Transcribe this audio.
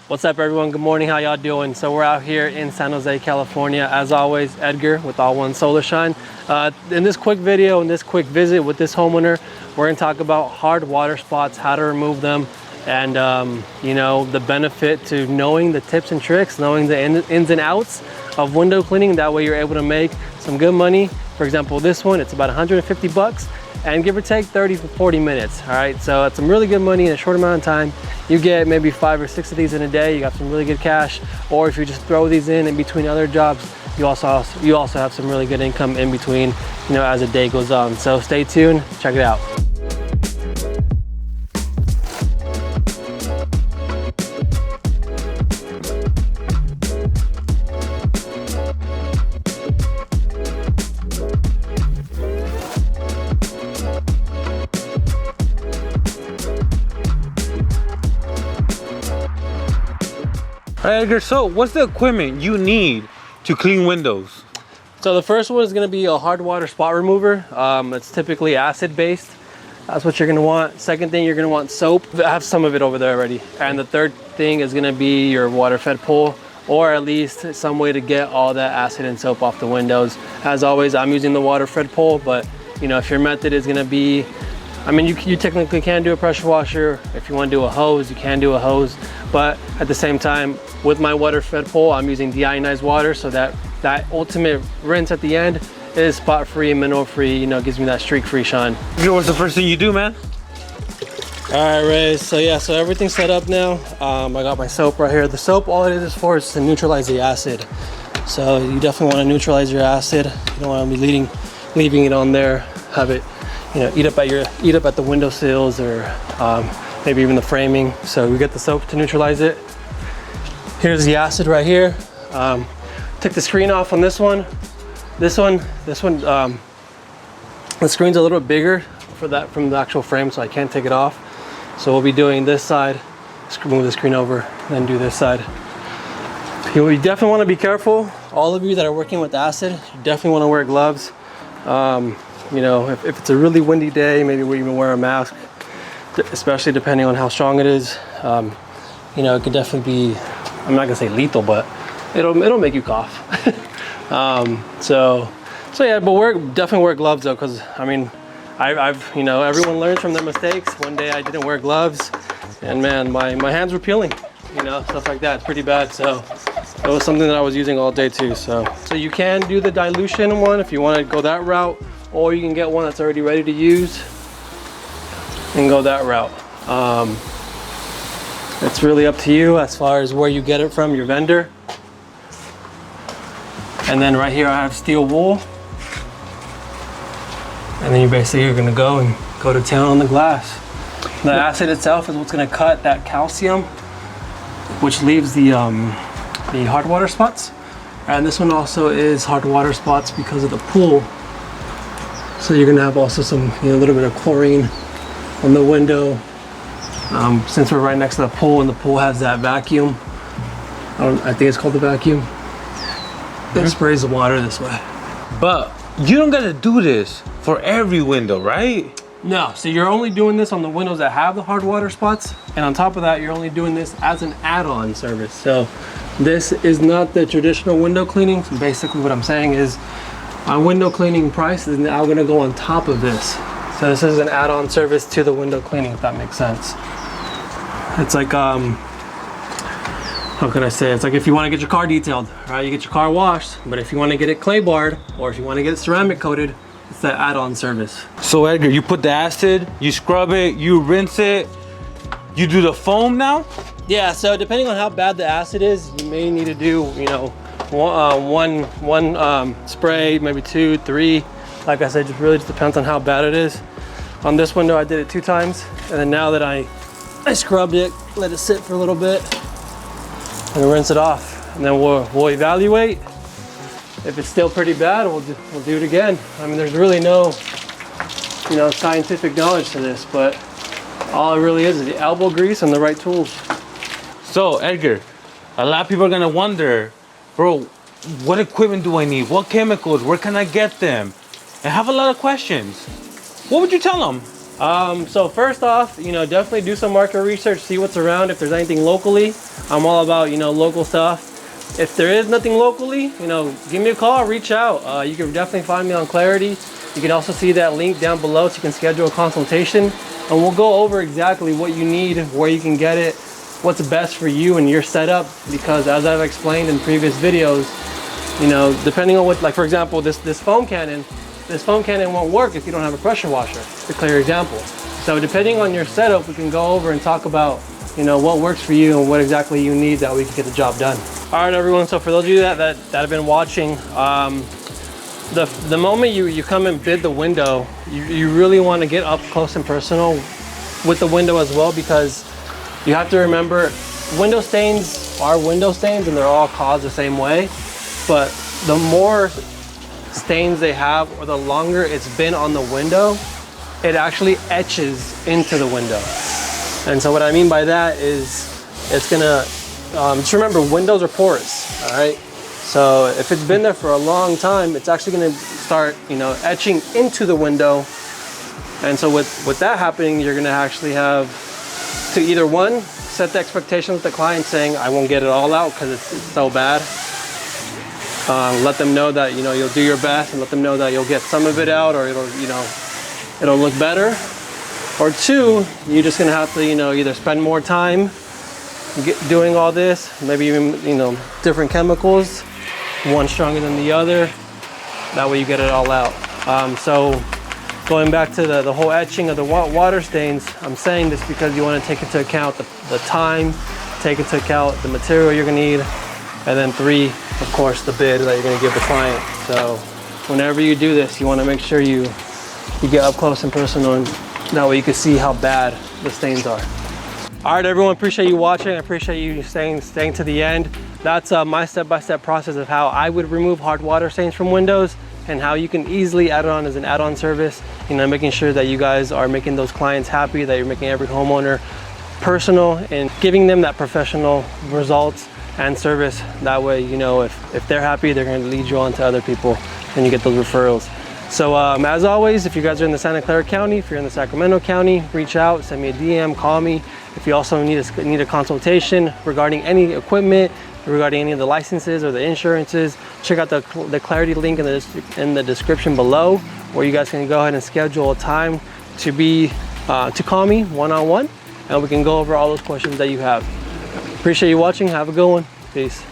What's up, everyone? Good morning. How y'all doing? So we're out here in San Jose, California. As always, Edgar with All One Solar Shine. In this quick video, in this quick visit with this homeowner, we're gonna talk about hard water spots, how to remove them, and you know, the benefit to knowing the tips and tricks, knowing the ins and outs of window cleaning. That way you're able to make some good money. For example, this one, it's about 150 bucks and give or take 30 to 40 minutes. All right, so that's some really good money in a short amount of time. You get maybe 5 or 6 of these in a day. You got some really good cash. Or if you just throw these in between other jobs, you also have some really good income in between, you know, as the day goes on. So stay tuned, check it out. Edgar, so what's the equipment you need to clean windows? So the first one is going to be a hard water spot remover. It's typically acid based. That's what you're going to want. Second thing, you're going to want soap. I have some of it over there already. And the third thing is going to be your water fed pool, or at least some way to get all that acid and soap off the windows. As always, I'm using the water fed pool, but you know, if your method is going to be, I mean, you technically can do a pressure washer. If you want to do a hose, you can do a hose. But at the same time, with my water fed pool, I'm using deionized water, so that ultimate rinse at the end is spot free and mineral free. You know, gives me that streak free shine. You know what's the first thing you do, man? All right, Ray. So yeah, so everything's set up now. I got my soap right here. The soap, all it is for is to neutralize the acid. So you definitely want to neutralize your acid. You don't want to be leaving it on there. Have it, you know, eat up at the window sills or maybe even the framing. So we get the soap to neutralize it. Here's the acid right here. Took the screen off on this one. The screen's a little bit bigger for that from the actual frame, so I can't take it off. So we'll be doing this side, move the screen over, then do this side. You definitely want to be careful. All of you that are working with acid, you definitely want to wear gloves. You know, if it's a really windy day, maybe we even wear a mask, especially depending on how strong it is. You know, it could definitely be, I'm not gonna say lethal, but it'll make you cough. So yeah, but definitely wear gloves though, because I mean, I've you know, everyone learns from their mistakes. One day I didn't wear gloves, and man, my hands were peeling, you know, stuff like that. It's pretty bad. So it was something that I was using all day too. So you can do the dilution one if you want to go that route, or you can get one that's already ready to use and go that route. It's really up to you as far as where you get it from, your vendor. And then right here I have steel wool. And then you're gonna go to town on the glass. The acid itself is what's gonna cut that calcium, which leaves the hard water spots. And this one also is hard water spots because of the pool. So you're gonna have also some, you know, a little bit of chlorine on the window. Since we're right next to the pool, and the pool has that vacuum, I think it's called the vacuum, that sprays the water this way. But you don't gotta do this for every window, right? No, so you're only doing this on the windows that have the hard water spots, and on top of that, you're only doing this as an add-on service. So this is not the traditional window cleaning. So basically what I'm saying is my window cleaning price is now gonna go on top of this. So this is an add-on service to the window cleaning, if that makes sense. It's like, how can I say? It's like if you want to get your car detailed, right? You get your car washed, but if you want to get it clay barred, or if you want to get it ceramic coated, it's that add-on service. So Edgar, you put the acid, you scrub it, you rinse it, you do the foam now? Yeah, so depending on how bad the acid is, you may need to do, you know, one spray, maybe 2, 3. Like I said, just depends on how bad it is. On this window, I did it 2 times, and then now that I scrubbed it, let it sit for a little bit, and rinse it off. And then we'll evaluate. If it's still pretty bad, we'll do it again. I mean, there's really no, you know, scientific knowledge to this, but all it really is the elbow grease and the right tools. So Edgar, a lot of people are gonna wonder, bro, what equipment do I need? What chemicals? Where can I get them? I have a lot of questions. What would you tell them? So first off, definitely do some market research, see what's around. If there's anything locally, I'm all about, local stuff. If there is nothing locally, give me a call, reach out. You can definitely find me on Clarity. You can also see that link down below so you can schedule a consultation, and we'll go over exactly what you need, where you can get it, what's best for you and your setup. Because as I've explained in previous videos, depending on what, like for example, this foam cannon won't work if you don't have a pressure washer. It's a clear example. So depending on your setup, we can go over and talk about, what works for you and what exactly you need that we can get the job done. All right, everyone. So for those of you that have been watching, the moment you come and bid the window, you really want to get up close and personal with the window as well, because you have to remember window stains are window stains and they're all caused the same way. But the more stains they have, or the longer it's been on the window, it actually etches into the window. And so what I mean by that is it's gonna just remember, windows are porous, all right? So if it's been there for a long time, it's actually gonna start etching into the window. And so with that happening, you're gonna actually have to either one, set the expectation with the client saying, I won't get it all out because it's so bad. Let them know that you'll do your best, and let them know that you'll get some of it out, or it'll look better. Or two, you're just gonna have to either spend more time doing all this, maybe even different chemicals, one stronger than the other. That way you get it all out. So going back to the whole etching of the water stains, I'm saying this because you want to take into account the time, take into account the material you're gonna need, and then three, of course, the bid that you're gonna give the client. So whenever you do this, you wanna make sure you get up close and personal, and that way you can see how bad the stains are. All right, everyone, appreciate you watching. I appreciate you staying to the end. That's my step-by-step process of how I would remove hard water stains from windows, and how you can easily add it on as an add-on service, making sure that you guys are making those clients happy, that you're making every homeowner personal, and giving them that professional results and service. That way, if they're happy, they're going to lead you on to other people, and you get those referrals. So as always, if you guys are in the Santa Clara County, if you're in the Sacramento County, reach out, send me a DM, call me. If you also need a consultation regarding any equipment, regarding any of the licenses or the insurances, check out the Clarity link in the description below, where you guys can go ahead and schedule a time to call me one-on-one, and we can go over all those questions that you have. Appreciate you watching. Have a good one. Peace.